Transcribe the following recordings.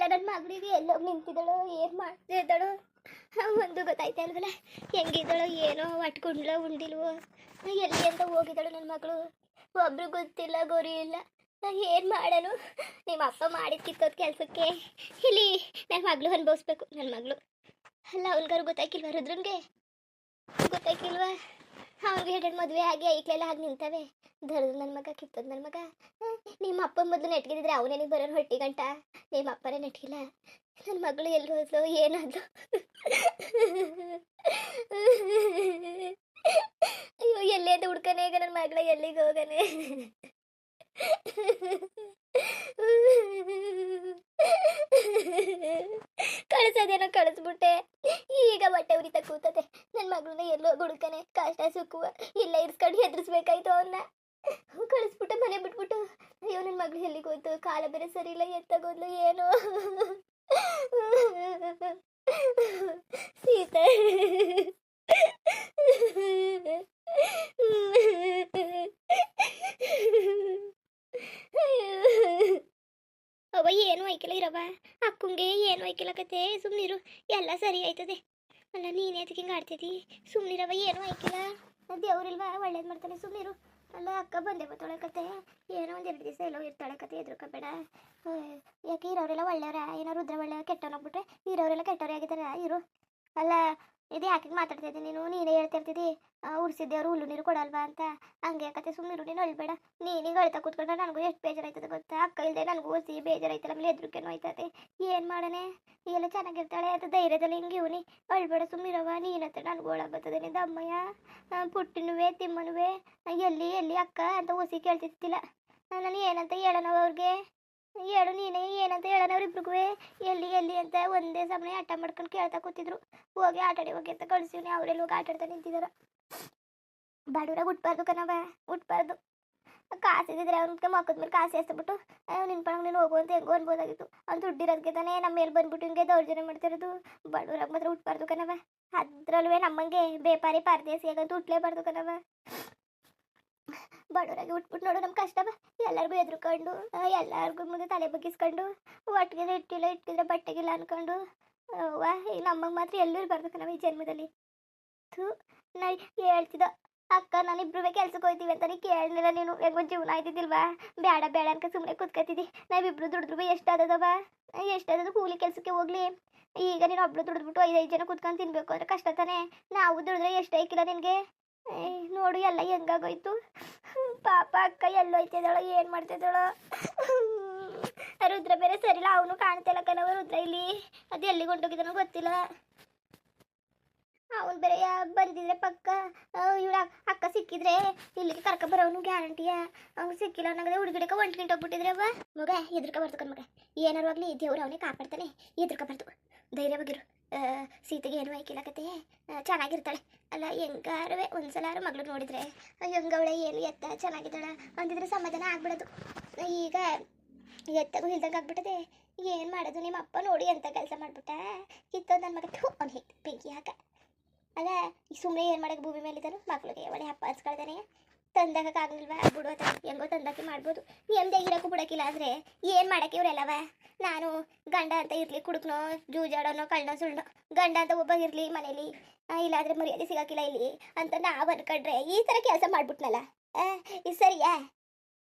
ಅಲ್ಲ ನನ್ನ ಮಗಳಿಗೆ ಎಲ್ಲೋಗಿ ನಿಂತಿದ್ದಳು, ಏನು ಮಾಡ್ತಿದ್ದಳು ಒಂದು ಗೊತ್ತಾಯ್ತಾ ಇಲ್ವಲ್ಲ. ಹೆಂಗಿದ್ದಳು ಏನೋ ಒಟ್ಕೊಂಡ್ಲೋ ಉಂಡಿಲ್ವೋ, ಎಲ್ಲಿ ಅಂತ ಹೋಗಿದ್ದಳು ನನ್ನ ಮಗಳು. ಒಬ್ರು ಗೊತ್ತಿಲ್ಲ ಗೊರಿ ಇಲ್ಲ. ಏನು ಮಾಡಲು? ನಿಮ್ಮ ಅಪ್ಪ ಮಾಡಿದ ಕಿತ್ತೋದ್ ಕೆಲಸಕ್ಕೆ ಇಲ್ಲಿ ನನ್ನ ಮಗಳು ಅನುಭವಿಸ್ಬೇಕು. ನನ್ನ ಮಗಳು ಅಲ್ಲ, ಅವನಿಗಾರು ಗೊತ್ತಾಗಿಲ್ವ? ರುದ್ರನ್ಗೆ ಗೊತ್ತಾಗಿಲ್ವಾ? ಅವ್ನಿಗೆ ಎರಡು ಮದುವೆ ಆಗಿ ಐಕ್ಲೆಲ್ಲ ಆಗಿ ನಿಂತವೆ. ಧರ್ದು ನನ್ನ ಮಗ, ಕಿತ್ತೋದು ನನ್ನ ಮಗ. ನಿಮ್ಮ ಅಪ್ಪ ಮೊದಲು ನೆಟ್ಗಿದ್ರೆ ಅವನೇನಿಗೆ ಬರೋನು ಹೊಟ್ಟಿ ಗಂಟ. ನಿಮ್ಮ ಅಪ್ಪನೇ ನೆಟ್ಗಿಲ್ಲ. ನನ್ನ ಮಗಳು ಎಲ್ಲಿ ಹೋದ್ಲು ಏನಾದ್ಲು? ಅಯ್ಯೋ, ಎಲ್ಲೇ ಅಂತ ಹುಡ್ಕನೆ ಈಗ ನನ್ನ ಮಗಳ ಎಲ್ಲಿಗೆ ಹೋಗನೆ? ಕಳಿಸೋದೇನೋ ಕಳಿಸ್ಬಿಟ್ಟೆ, ಈಗ ಬಟ್ಟೆ ಉರಿತ ಕೂತದೆ. ನನ್ನ ಮಗಳನ್ನ ಎಲ್ಲೋ ಹುಡುಕನೆ, ಕಷ್ಟ ಸುಖವ ಇಲ್ಲ ಇರ್ಸ್ಕೊಂಡು ಹೆದರ್ಸ್ಬೇಕಾಯ್ತು ಅವನ್ನ. ಕಳಿಸ್ಬಿಟ್ಟೆ, ಮನೆ ಬಿಟ್ಬಿಟ್ಟು. ಅಯ್ಯೋ, ನನ್ನ ಮಗಳು ಎಲ್ಲಿಗೆ ಹೋಯ್ತು? ಕಾಲ ಬೇರೆ ಸರಿ ಇಲ್ಲ, ಎತ್ತಾಗೋದ್ಲು ಏನೋ. ಸೀತೆ ಅವ ಏನು ಐಕಿಲ್ಲ ಇರವ, ಅಕ್ಕಂಗೆ ಏನು ಐಕಿಲ್ಲ ಕತೆ. ಸುಮ್ಮನಿರು, ಎಲ್ಲ ಸರಿ ಆಯ್ತದೆ. ಅಲ್ಲ ನೀನೇ ಅದಕ್ಕೆ ಹಿಂಗೆ ಆಡ್ತಿದ್ದಿ? ಸುಮ್ಮನಿರವ, ಏನು ಐಕಿಲ್ಲ. ದೇವ್ರಿಲ್ವಾ ಒಳ್ಳೇದು ಮಾಡ್ತಾನೆ, ಸುಮ್ಮನಿರು. ಅಲ್ಲ ಅಕ್ಕ ಬಂದೆ ಬತ್ತೊಳೆ ಕತೆ, ಏನೋ ಒಂದು 2 ದಿವಸ ಎಲ್ಲೋ ಇರ್ತಾಳೆ ಕತೆ, ಎದ್ರುಕೋಬೇಡ. ಯಾಕೆ ಇರೋರೆಲ್ಲ ಒಳ್ಳೆಯವ್ರ? ಏನೋ ರುದ್ರ ಒಳ್ಳೆ ಕೆಟ್ಟವನಾಗ್ಬಿಟ್ರೆ ಇರೋರೆಲ್ಲ ಕೆಟ್ಟವ್ರೆ ಆಗಿದಾರ ಇರು. ಅಲ್ಲ ಇದು ಯಾಕೆ ಮಾತಾಡ್ತಾ ಇದ್ದೀನಿ ನೀನೇ ಹೇಳ್ತಾ ಇರ್ತಿದ್ದಿ ಉಡ್ಸಿದ್ದೇವ್ರು ಹುಲ್ಲು ನೀರು ಕೊಡಲ್ವಾ ಅಂತ. ಹಂಗೆ ಕತೆ, ಸುಮ್ಮನಿರು, ನೀನು ಅಳ್ಬೇಡ. ನೀನೀಗ ಅಳ್ತಾ ಕೂತ್ಕೊಂಡ್ರೆ ನನಗೂ ಎಷ್ಟು ಬೇಜಾರಾಯ್ತದೆ ಗೊತ್ತಾ? ಅಕ್ಕ ಇಲ್ಲದೆ ನನಗೂ ಓಸಿ ಬೇಜಾರಾಯ್ತಲ್ಲ, ಆಮೇಲೆ ಎದ್ರಿಕೇನೋ ಆಯ್ತದೆ. ಏನು ಮಾಡನೆ? ಎಲ್ಲ ಚೆನ್ನಾಗಿರ್ತಾಳೆ ಅಂತ ಧೈರ್ಯದಲ್ಲಿ ಹಿಂಗೆ ಇವನಿ. ಅಳ್ಬೇಡ, ಸುಮ್ಮಿರವ. ನೀನತ್ರ ನನಗೂ ಒಳಗೆ ಬರ್ತದೆ ನಿಂದ ಅಮ್ಮಯ್ಯ. ಪುಟ್ಟಿನುವೆ ತಿಮ್ಮನುವೆ ಎಲ್ಲಿ ಎಲ್ಲಿ ಅಕ್ಕ ಅಂತ ಓಸಿ ಕೇಳ್ತಿರ್ತಿಲ್ಲ. ನಾನು ಏನಂತ ಹೇಳೋಣ ಅವ್ರಿಗೆ? ಹೇಳು ನೀನೇ, ಏನಂತ ಹೇಳೋಣ ಅವ್ರಿಬ್ರಿಗೂ? ಎಲ್ಲಿ ಎಲ್ಲಿ ಅಂತ ಒಂದೇ ಸಮಯ ಆಟ ಮಾಡ್ಕೊಂಡು ಕೇಳ್ತಾ ಕೂತಿದ್ರು. ಹೋಗಿ ಆಟಾಡಿ ಹೋಗಿ ಅಂತ ಕಳಿಸಿವ್ನಿ. ಅವರೆಲ್ಲ ಹೋಗಿ ಆಟಾಡ್ತಾ ನಿಂತಿದಾರ. ಬಡವ್ರಾಗ ಉಟ್ಬಾರ್ದು ಕಣವ, ಉಟ್ಬಾರ್ದು. ಕಾಸಿದ್ರೆ ಅವ್ನಿಗೆ ಮಕ್ಕದ ಮೇಲೆ ಕಾಸು ಎಸ್ಬಿಟ್ಟು ನಿನ್ಪಂಗೆ ನೀನು ಹೋಗು ಅಂತ ಹೆಂಗೋ ಅನ್ಬೋದಾಗಿತ್ತು. ಅವ್ನು ದುಡ್ಡಿರೋದಕ್ಕೆ ತಾನೇ ನಮ್ಮ ಮೇಲೆ ಬಂದ್ಬಿಟ್ಟು ಹಿಂಗೆ ದೌರ್ಜನ್ಯ ಮಾಡ್ತಿರೋದು. ಬಡವ್ರಾಗ ಮಾತ್ರ ಉಟ್ಬಾರ್ದು ಕಣವ. ಅದ್ರಲ್ವೇ ನಮ್ಮಂಗೆ ಬೇಪಾರಿ ಪಾರದೇಸಿ ಆಗಂತೂ ಉಟ್ಲೇಬಾರ್ದು ಕಣವ. ಬಡವರಾಗಿ ಉಟ್ಬಿಟ್ಟು ನೋಡು ನಮ್ಮ ಕಷ್ಟವ. ಎಲ್ಲರಿಗೂ ಎದ್ರುಕೊಂಡು, ಎಲ್ಲರಿಗೂ ಮುಂದೆ ತಲೆ ಬಗ್ಗಿಸ್ಕೊಂಡು, ಒಟ್ಟಿಗೆ ಇಟ್ಟಿದ್ರೆ ಬಟ್ಟೆಗಿಲ್ಲ ಅನ್ಕೊಂಡು ಈ ನಮ್ಮಂಗೆ ಮಾತ್ರ ಎಲ್ಲೂ ಇರಬಾರ್ದು ಕಣವ ಈ ಜನ್ಮದಲ್ಲಿ. ಥೂ, ನಾ ಹೇಳ್ತಿದ್ದ ಅಕ್ಕ ನಾನಿಬ್ರು ಕೆಲ್ಸಕ್ಕೆ ಹೋಗ್ತೀವಿ ಅಂತ ನೀ ಕೇಳಲಿಲ್ಲ. ನೀನು ಹೆಂಗೋ ಜೀವನ ಆಯ್ತಿದ್ದಿಲ್ವಾ? ಬೇಡ ಬೇಡ ಅನ್ಕ ಸುಮ್ಮನೆ ಕೂತ್ಕೊತಿದ್ದಿ. ನಾವಿಬ್ರು ದುಡಿದ್ರು ಎಷ್ಟಾದವ? ಎಷ್ಟಾದದು ಕೂಲಿ ಕೆಲಸಕ್ಕೆ ಹೋಗ್ಲಿ. ಈಗ ನೀನು ಒಬ್ಳು ದುಡಿದ್ಬಿಟ್ಟು 5 ಜನ ಕೂತ್ಕೊಂಡು ತಿನ್ಬೇಕು ಅಂದ್ರೆ ಕಷ್ಟ ತಾನೆ. ನಾವು ದುಡಿದ್ರೆ ಎಷ್ಟು ಐಕಿಲ್ಲ ನಿನಗೆ? ನೋಡು ಎಲ್ಲ ಹೆಂಗಾಗೋಯ್ತು. ಪಾಪ ಅಕ್ಕ ಎಲ್ಲೋಯ್ತಿದ್ದಾಳೋ, ಏನು ಮಾಡ್ತಿದ್ದಾಳೋ? ರುದ್ರ ಬೇರೆ ಸರಿಲ್ಲ, ಅವನು ಕಾಣ್ತಿಲ್ಲ ಕಣವ ರುದ್ರ ಇಲ್ಲಿ. ಅದು ಎಲ್ಲಿಗೆ ಹೊಂಟೋಗಿದ್ದಾನೋ ಗೊತ್ತಿಲ್ಲ. ಅವನು ಬೇರೆ ಬಂದಿದ್ರೆ ಪಕ್ಕ ಇವಳ ಅಕ್ಕ ಸಿಕ್ಕಿದ್ರೆ ಇಲ್ಲಿಗೆ ಕರ್ಕೊಬರೋನು ಗ್ಯಾರಂಟಿಯ. ಅವ್ನು ಸಿಕ್ಕಿಲ್ಲ ಅನ್ನಂಗದೆ ಹುಡುಗಿಡಕ ಹೊಂಟ್ಕೊಂಡೋಗ್ಬಿಟ್ಟಿದ್ರೆ ಅವ್ವ. ಮಗ ಎದ್ರಕೋಬಾರ್ದು ಕಣ್ ಮಗ. ಏನಾರು ಆಗಲಿ ದೇವ್ರು ಅವನೇ ಕಾಪಾಡ್ತಾನೆ, ಎದ್ರಕೋಬಾರ್ದು. ಧೈರ್ಯವಾಗಿರು. ಸೀತೆಗೆ ಏನು ಆಯ್ಕಿಲ್ಲಕತ್ತೆ, ಚೆನ್ನಾಗಿರ್ತಾಳೆ. ಅಲ್ಲ ಹೆಂಗಾರವೇ ಒಂದ್ಸಲಾರು ಮಗಳು ನೋಡಿದ್ರೆ ಹೆಂಗವಳೆ ಏನು ಎತ್ತ ಚೆನ್ನಾಗಿದ್ದಾಳ ಅಂದಿದ್ರೆ ಸಮಾಧಾನ ಆಗ್ಬಿಡೋದು. ಈಗ ಎತ್ತಗೂ ಇಲ್ದಂಗೆ ಆಗ್ಬಿಟ್ಟದೆ. ಏನು ಮಾಡೋದು? ನಿಮ್ಮ ಅಪ್ಪ ನೋಡಿ ಎಂಥ ಕೆಲಸ ಮಾಡ್ಬಿಟ್ಟ. ಕಿತ್ತೋದು ನನ್ನ ಮಗ. ಅವ್ನು ಬೆಂಕಿ ಹಾಕ. ಅಲ್ಲ ಈ ಸುಮ್ಮನೆ ಏನು ಮಾಡೋಕೆ ಭೂಮಿ ಮೇಲಿದ್ದಾನು? ಮಕ್ಳಿಗೆ ಒಳ್ಳೆ ಹಪ್ಪ ಹಚ್ಕೊಳ್ತಾನೆ. ತಂದಾಗಕ್ಕಾಗಲಿಲ್ವ? ಬಿಡುವ ಹೆಂಗೋ ತಂದಾಕಿ ಮಾಡ್ಬೋದು. ನೆಮ್ಮದಿ ಇರೋಕ್ಕೂ ಬಿಡೋಕ್ಕಿಲ್ಲ ಅಂದರೆ ಏನು ಮಾಡೋಕ್ಕೆ ಇವರೆಲ್ಲವ? ನಾನು ಗಂಡ ಅಂತ ಇರಲಿ, ಕುಡುಕ್ನೋ ಜೂಜಾಡೋನೋ ಕಳ್ಳನೋ ಸುಳ್ಳನೋ ಗಂಡ ಅಂತ ಒಬ್ಬ ಇರಲಿ ಮನೇಲಿ, ಇಲ್ಲಾಂದರೆ ಮರ್ಯಾದೆ ಸಿಗೋಕ್ಕಿಲ್ಲ ಇಲ್ಲಿ ಅಂತ ನಾವು ಅನ್ಕೊಂಡ್ರೆ ಈ ಥರ ಕೆಲಸ ಮಾಡ್ಬಿಟ್ನಲ್ಲ. ಇದು ಸರಿಯಾ?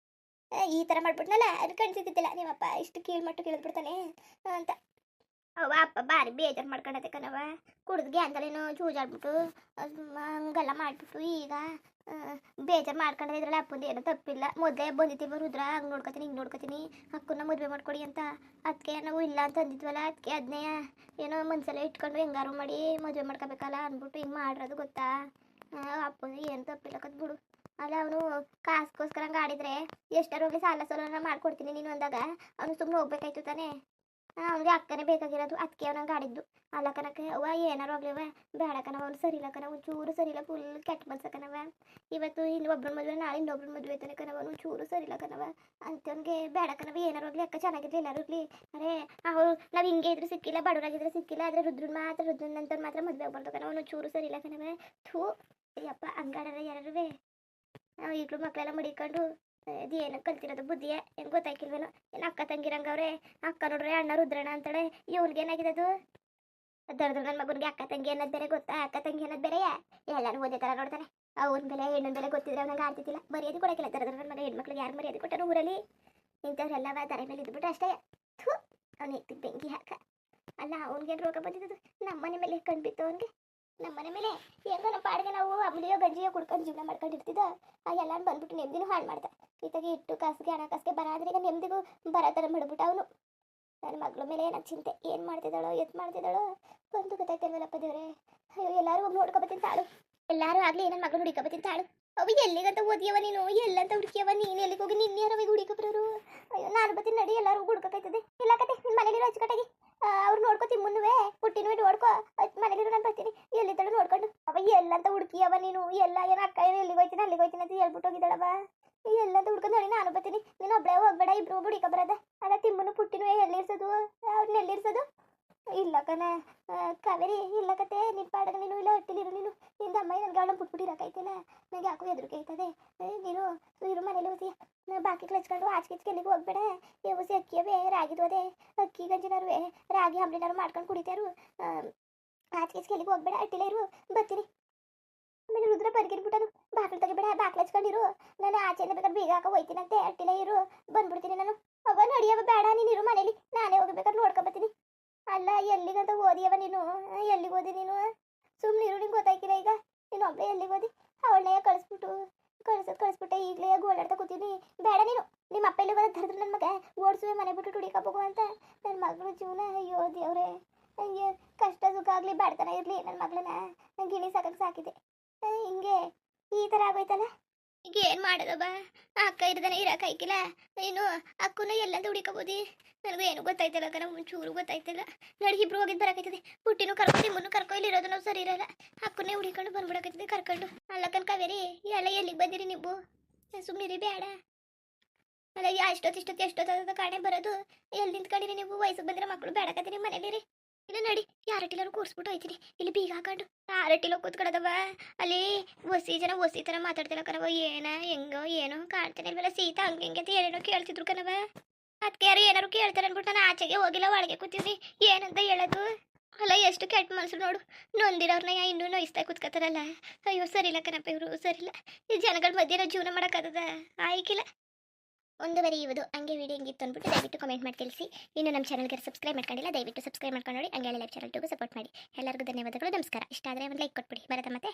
ಈ ಥರ ಮಾಡ್ಬಿಟ್ನಲ್ಲ ಅನ್ಕೊಂಡ್ಸಿದ್ದಿಲ್ಲ. ನಿಮ್ಮಪ್ಪ ಇಷ್ಟು ಕೀಳ್ಮಟ್ಟು ಕೇಳಿದ್ಬಿಡ್ತಾನೆ ಅಂತ. ಅವ ಅಪ್ಪ ಭಾರಿ ಬೇಜಾರು ಮಾಡ್ಕೊಂಡತೆ ಕಣವ. ಕುಡಿದ್ಗೆ ಅಂತಲೇನೋ ಜೂಜಾಡ್ಬಿಟ್ಟು ಹಂಗೆಲ್ಲ ಮಾಡಿಬಿಟ್ಟು ಈಗ ಬೇಜಾರು ಮಾಡ್ಕೊಂಡ್ರೆ ಇದ್ರಲ್ಲಿ ಅಪ್ಪಂದು ಏನೋ ತಪ್ಪಿಲ್ಲ. ಮೊದಲೇ ಬಂದಿದ್ದೀವಿ ರುದ್ರ, ಹಂಗೆ ನೋಡ್ಕೊತೀನಿ ಹಿಂಗೆ ನೋಡ್ಕೊತೀನಿ ಅಕ್ಕನ್ನ ಮದುವೆ ಮಾಡ್ಕೊಡಿ ಅಂತ. ಅದಕ್ಕೆ ನಾವು ಇಲ್ಲ ಅಂತ ಅಂದಿದ್ವಲ್ಲ, ಅದಕ್ಕೆ ಅದನ್ನೇ ಏನೋ ಮನಸ್ಸಲ್ಲೇ ಇಟ್ಕೊಂಡು ಹೆಂಗಾರು ಮಾಡಿ ಮದುವೆ ಮಾಡ್ಕೋಬೇಕಲ್ಲ ಅಂದ್ಬಿಟ್ಟು ಹಿಂಗೆ ಮಾಡಿರೋದು ಗೊತ್ತಾ? ಅಪ್ಪಂದು ಏನು ತಪ್ಪಿಲ್ಲ ಕತ್ ಬಿಡು. ಅಲ್ಲ ಅವನು ಕಾಸ್ಗೋಸ್ಕರ ಹಂಗೆ ಆಡಿದರೆ ಎಷ್ಟಾರು ಹೋಗಿ ಸಾಲ ಸೋಲನ ಮಾಡ್ಕೊಡ್ತೀನಿ ನೀನು ಅಂದಾಗ ಅವನು ಸುಮ್ಮನೆ ಹೋಗ್ಬೇಕಾಯ್ತು ತಾನೇ. ಅವ್ನಿಗೆ ಅಕ್ಕನೇ ಬೇಕಾಗಿರೋದು, ಅದಕ್ಕೆ ಅವ್ನಂಗೆ ಆಡಿದ್ದು. ಅಲ್ಲ ಕನಕ ಅವ್ವ ಏನಾರು ಆಗ್ಲಿವ ಬೇಡ ಕಣವ. ಅವ್ನು ಸರಿಯಿಲ್ಲ ಕಣವ, ಚೂರು ಸರಿಯಿಲ್ಲ, ಫುಲ್ ಕೆಟ್ಟ ಮನ್ಸ ಕಣವ. ಇವತ್ತು ಇಲ್ಲಿ ಒಬ್ಬರ ಮದುವೆ, ನಾಳೆ ಇನ್ನೊಬ್ರ ಮದುವೆ ಐತಾನೆ ಕಣವ. ಅವ್ನು ಚೂರು ಸರಿಯಿಲ್ಲ ಕಣವ. ಅಂತವನಿಗೆ ಬೇಡ ಕಣವ. ಏನಾರು ಆಗಲಿ ಅಕ್ಕ ಚೆನ್ನಾಗಿದ್ರೆ ಎಲ್ಲರೂ ಇರಲಿ. ಅರೇ ಅವ್ರು ನಾವು ಹಿಂಗೆ ಇದ್ರೆ ಸಿಕ್ಕಿಲ್ಲ, ಬಡವರಾಗಿದ್ರೆ ಸಿಕ್ಕಿಲ್ಲ, ಆದರೆ ರುದ್ರನ್ ಅಂತವ್ರು ಮಾತ್ರ ಮದುವೆ ಆಗ್ಬಾರ್ದು ಕಣವ. ಅವನು ಚೂರು ಸರಿಯಿಲ್ಲ ಕಣವ. ಥೂ ಅಯ್ಯಪ್ಪ, ಹಂಗಾಡ್ರೆ ಯಾರು ಈಗಲೂ ಮಕ್ಕಳೆಲ್ಲ ಮಡಿಕೊಂಡು ಅದು ಏನು ಕಲ್ತಿರೋದು ಬುದ್ಧಿಯೇ ಹೆಂಗೆ ಗೊತ್ತಾಯ್ಕಿಲ್ವೇನೋ. ಏನು ಅಕ್ಕ ತಂಗಿರಂಗವ್ರೆ, ಅಕ್ಕ ನೋಡ್ರೆ ಅಣ್ಣ ರುದ್ರಣ ಅಂತಾಳೆ. ಇವ್ನಿಗೇನಾಗಿದೆ ಅದು ದೊಡ್ಡ ನನ್ನ ಮಗನಿಗೆ ಅಕ್ಕ ತಂಗಿ ಅನ್ನೋದು ಬೇರೆ ಗೊತ್ತಾ? ಅಕ್ಕ ತಂಗಿ ಅನ್ನೋದು ಬೇರೆಯಾ? ಎಲ್ಲಾನು ಒಂದೇ ಥರ ನೋಡ್ತಾನೆ. ಅವ್ನ ಬೆಲೆ ಹೆಣ್ಣನ ಬೆಲೆ ಗೊತ್ತಿದ್ರೆ ಅವ್ನಿಗೆ ಆಡ್ತಿದ್ದಿಲ್ಲ. ಮರ್ಯಾದೆ ಕೊಡೋಕ್ಕಿಲ್ಲ. ದೊಡ್ಡ ನನ್ನ ಮಗ ಹೆಣ್ಮಕ್ಳಿಗೆ ಯಾರು ಮರ್ಯಾದೆ ಕೊಟ್ಟರು ಊರಲ್ಲಿ? ಇಂಥವ್ರೆಲ್ಲವ ದರೆ ಮೇಲೆ ಇದ್ಬಿಟ್ಟು ಅಷ್ಟೇ. ಥೂ, ಅವ್ನು ಎತ್ತಿಗೆ ಬೆಂಕಿ ಹಾಕ. ಅಲ್ಲ ಅವ್ನಿಗೇನು ರೋಗ ಬಂದಿದ್ದು? ನಮ್ಮನೆ ಮೇಲೆ ಕಣ್ಬಿತ್ತು ಅವನಿಗೆ. ನಮ್ಮನೆ ಮೇಲೆ ಹೆಂಗೋ ನಮ್ಮ ಪಾಡಿಗೆ ನಾವು ಅಮಲಿಯೋ ಗಂಜಿಯೋ ಕುಡ್ಕೊಂಡು ಜೀವನ ಮಾಡ್ಕೊಂಡಿರ್ತಿದ್ದ. ಆ ಎಲ್ಲಾನು ಬಂದ್ಬಿಟ್ಟು ನೆಮ್ಮದಿನೂ ಹಾಳು ಮಾಡ್ದ. ಈತಾಗೆ ಇಟ್ಟು ಕಾಸಿಗೆ ಹಣ ಕಾಸಿಗೆ ಬರ ಆದರೆ ಈಗ ನೆಮ್ಮದಿಗೂ ಬರೋ ಥರ ಮಾಡ್ಬಿಟ್ಟು ಅವನು. ನನ್ನ ಮಗಳ ಮೇಲೆ ಏನೋ ಚಿಂತೆ. ಏನು ಮಾಡ್ತಿದ್ದಾಳೋ ಎತ್ತು ಮಾಡ್ತಿದ್ದಾಳೋ ಒಂದು ಗೊತ್ತಾಯ್ತಿಲ್ವಲ್ಲಪ್ಪ ದೇವ್ರೆ. ಅಯ್ಯೋ ಎಲ್ಲರೂ ಹೋಗಿ ನೋಡ್ಕೊಬತ್ತೀನಿ ತಾಳು. ಎಲ್ಲರೂ ಆಗಲಿ ನನ್ನ ಮಗಳು ಹುಡುಕಬತ್ತೀನಿ ತಾಳು. ಅವ ಎಲ್ಲಿಗಂತ ಓದಿಯವ ನೀನು? ಎಲ್ಲಂತ ಹುಡುಕಿಯವ ನೀನು? ಎಲ್ಲಿಗೆ ಹೋಗಿ ನಿನ್ನೆ ಯಾರವಾಗ ಹುಡುಕಬ್ರವರು? ಅಯ್ಯೋ ನಾನು ಬತ್ತೀನಿ ನಡಿ. ಎಲ್ಲರೂ ಹುಡುಕೈತದೆ. ಇಲ್ಲ ಕತೆ ನಿನ್ನ ಮನೇಲಿರೋ ಅಚ್ಚುಕಟ್ಟಾಗಿ ಅವ್ರು ನೋಡ್ಕೋತೀನಿ. ಮುನ್ನುವೆ ಹುಟ್ಟಿನ ನೋಡ್ಕೊ. ಮನೇಲಿರೋ ನಾನು ಬರ್ತೀನಿ. ಎಲ್ಲಿದ್ದಾಳು ನೋಡ್ಕೊಂಡು. ಅವ ಎಲ್ಲಂತ ಹುಡುಕಿಯವ ನೀನು? ಎಲ್ಲ ಏನೋ ಅಕ್ಕ ಏನು ಎಲ್ಲಿಗೆ ಹೋಯ್ತೀನಿ ಅಲ್ಲಿಗೆ ಹೋಯ್ತೀನಿ ಅಂತ ಹೇಳ್ಬಿಟ್ಟು ಹೋಗಿದ್ದಾಳವ. ಎಲ್ಲಂತ ಹುಡ್ಕೊಂಡು ನೋಡಿ ನಾನು ಬರ್ತೀನಿ. ನೀನು ಒಬ್ಬಳೇ ಹೋಗ್ಬೇಡ, ಇಬ್ರು ಹುಡುಕ ಬರೋದ. ಅಲ್ಲ ತಿಮ್ಮನು ಪುಟ್ಟಿನೂ ಎಲ್ಲಿರ್ಸೋದು? ಅವ್ರನ್ನ ಎಲ್ಲಿರ್ಸೋದು? ಇಲ್ಲ ಕಣ ಕಾವೇರಿ, ಇಲ್ಲ ಕತೆ. ನಿನ್ನ ಪಾಡಗ ನೀನು ಇಲ್ಲ ಹೊಟ್ಟಿಲಿರು. ನೀನು ನಿಂದ ಅಮ್ಮ ನನಗೆ ಅವಳನ್ನ ಬಿಟ್ಬಿಟ್ಟಿರಕೈತೇನ? ನನಗೆ ಯಾಕೋ ಹೆದರಿಕೆ ಆಯ್ತದೆ. ನೀನು ಇರು ಮನೇಲಿ ಹುಸಿ ಬಾಕಿ ಕ್ಲಚ್ಕೊಂಡು ಆಚೆಗೆ ಎಲ್ಲಿಗೂ ಹೋಗ್ಬೇಡ. ಹುಸಿ ಅಕ್ಕಿಯವೇ ರಾಗಿದು ಅದೇ ಅಕ್ಕಿ ಗಂಜಿನರುವೆ ರಾಗಿ ಹಂಬ್ಲಿನಾರು ಮಾಡ್ಕೊಂಡು ಕುಡಿತಾರು. ಆಚೆಗೆ ಎಲ್ಲಿಗೂ ಹೋಗ್ಬೇಡ, ಅಟ್ಟಿಲೇ ಇರು. ಬರ್ತೀನಿ. ಆಮೇಲೆ ರುದ್ರ ಬರ್ಗಿರ್ಬಿಟ್ಟನು. ಬಾಕ್ಲು ತೆಗಿಬೇಡ, ಬಾಕ್ಲು ಹಚ್ಕೊಂಡಿರು. ನಾನು ಆಚೆಯಿಂದ ಬೇಕಾದ್ರೆ ಬೀಗ ಹಾಕ ಹೋಯ್ತೀನಂತೆ. ಅಟ್ಟಿಲೇ ಇರು, ಬಂದ್ಬಿಡ್ತೀನಿ ನಾನು. ಅವ ನಡಿಯವ ಬೇಡ, ನೀನಿರು ಮನೇಲಿ. ನಾನೇ ಹೋಗ್ಬೇಕಾದ್ರೆ ನೋಡ್ಕೊಬತ್ತೀನಿ. ಅಲ್ಲ ಎಲ್ಲಿಗಂತ ಓದಿಯವ ನೀನು? ಎಲ್ಲಿಗೆ ಓದಿ ನೀನು? ಸುಮ್ಮನೆ ಇರು, ನಿಂಗೆ ಗೊತ್ತಾಯ್ಕಿಲ್ಲ ಈಗ. ನೀನು ಒಬ್ಬಳೇ ಎಲ್ಲಿಗೆ ಓದಿ? ಅವಳನ್ನೇ ಕಳಿಸ್ಬಿಟ್ಟೆ. ಈಗಲೇ ಓಡಾಡ್ತಾ ಕೂತೀನಿ. ಬೇಡ ನೀನು. ನಿಮ್ಮ ಅಪ್ಪ ಎಲ್ಲಿಗೆ ಹೋದ ಧರಿದ್ರು ನನ್ನ ಮಗ ಓಡಿಸುವೆ ಮನೆ ಬಿಟ್ಟು ಹುಡುಕಬೇಕು ಅಂತ. ನನ್ನ ಮಗಳ ಜೀವನ ಅಯ್ಯೋ ದೇವ್ರೆ. ನನಗೆ ಕಷ್ಟ ಸುಖ ಆಗಲಿ ಬಡತನ ಇರಲಿ ನನ್ನ ಮಗಳನ್ನ ಗಿಣಿ ಸಾಕಕ್ಕೆ ಸಾಕಿದೆ. ಹಿಂಗೆ ಈ ಥರ ಆಗೋಯ್ತಲ್ಲ. ಈಗ ಏನು ಮಾಡೋದು ಬಾ? ಅಕ್ಕ ಇರ್ದಾನೆ ಇರೋಕ್ಕಾಯ್ಕಿಲ್ಲ. ನೀನು ಅಕ್ಕನ ಎಲ್ಲಂತ ಹುಡುಕಬೋದಿ? ನನಗೂ ಏನು ಗೊತ್ತಾಯ್ತಲ್ಲ ಕಣ, ಒಂಚೂರು ಗೊತ್ತಾಯ್ತಿಲ್ಲ. ನಡಿ ಇಬ್ರು ಹೋಗಿದ್ದು ಬರೋಕೈತದೆ. ಪುಟ್ಟಿನೂ ಕರ್ಕೊ, ನಿಮ್ಮನ್ನು ಕರ್ಕೊ. ಇಲ್ಲಿ ಇರೋದು ನಾವು ಸರಿ ಇರಲ್ಲ. ಅಕ್ಕನ್ನೇ ಹುಡುಕೊಂಡು ಬಂದ್ಬಿಡಕೈತದೆ ಕರ್ಕೊಂಡು. ಅಲ್ಲಕ್ಕನ್ ಕಾವೇರಿ, ಎಲ್ಲ ಎಲ್ಲಿಗೆ ಬಂದಿರಿ ನೀವು? ಸುಮ್ಮನಿರಿ ಬೇಡ. ಅಲ್ಲ ಎಷ್ಟೊತ್ತು ಕಾಣೆ ಬರೋದು? ಎಲ್ಲಿ ನಿಂತ್ಕೊಂಡಿರಿ ನೀವು? ವಯಸ್ಸಿಗೆ ಬಂದಿರೋ ಮಕ್ಕಳು ಬೇಡಕತ್ತೀರಿ ಮನೇಲಿರಿ. ಇಲ್ಲ ನಡಿ, ಯಾರಟ್ಟಿಲಾರು ಕೂರಿಸ್ಬಿಟ್ಟು ಹೋಯ್ತೀನಿ. ಇಲ್ಲಿ ಬೀಗ ಹಾಕೊಂಡು ಯಾರಟ್ಟಿಲೋ ಕೂತ್ಕೊಳ್ಳೋದವ. ಅಲ್ಲಿ ಒಸಿ ಥರ ಮಾತಾಡ್ತಿಲ್ಲ ಕಣವ. ಏನ ಹೆಂಗೋ ಏನೋ ಕಾಣ್ತಾನೆ ಇಲ್ವಲ್ಲ. ಸೀತಾ ಹಂಗೆ ಹಿಂಗೆ ಅಂತ ಏನೇನೋ ಕೇಳ್ತಿದ್ರು ಕಣವ. ಅದಕ್ಕೆ ಯಾರು ಏನಾರು ಕೇಳ್ತಾರೆ ಅಂದ್ಬಿಟ್ಟು ನಾನು ಆಚೆಗೆ ಹೋಗಿಲ್ಲ, ಒಳಗೆ ಕೂತೀವಿ. ಏನಂತ ಹೇಳೋದು? ಅಲ್ಲ ಎಷ್ಟು ಕೆಟ್ಟ ಮನಸ್ಸು ನೋಡು. ನೊಂದಿರೋರ್ನ ಇನ್ನೂ ನೋಯಿಸ್ತಾ ಕೂತ್ಕೋತಾರಲ್ಲ. ಅಯ್ಯೋ ಸರಿಲ್ಲ ಕಣಪ್ಪ, ಇವರು ಸರಿಲ್ಲ. ಈ ಜನಗಳ ಮಧ್ಯೆ ನಾವು ಜೀವನ ಮಾಡೋಕ್ಕಾಗದ? ಆಯ್ಕಿಲ್ಲ. ಮುಂದುವರಿಯುವುದು. ಹಂಗೆ ವಿಡಿಯೋ ಹೆಂಗಿತ್ತು ಅಂದ್ಬಿಟ್ಟು ದಯವಿಟ್ಟು ಕಮೆಂಟ್ ಮಾಡಿ ತಿಳಿಸಿ. ಇನ್ನು ನಮ್ಮ ಚಾನಲ್ಗೆ ಸಬ್ಸ್ಕ್ರೈಬ್ ಮಾಡ್ಕೊಂಡಿಲ್ಲ, ದಯವಿಟ್ಟು ಸಬ್ಸ್ಕ್ರೈಬ್ ಮಾಡ್ಕೊಂಡು ನೋಡಿ. ಹಂಗೆ ಲೈವ್ ಚಾನಲ್ ಟೂಗೂ ಸಪೋರ್ಟ್ ಮಾಡಿ. ಎಲ್ಲರಿಗೂ ಧನ್ಯವಾದಗಳು, ನಮಸ್ಕಾರ. ಇಷ್ಟ ಆದರೆ ಒಂದು ಲೈಕ್ ಕೊಟ್ಬಿಡಿ. ಬರೋದ ಮತ್ತೆ.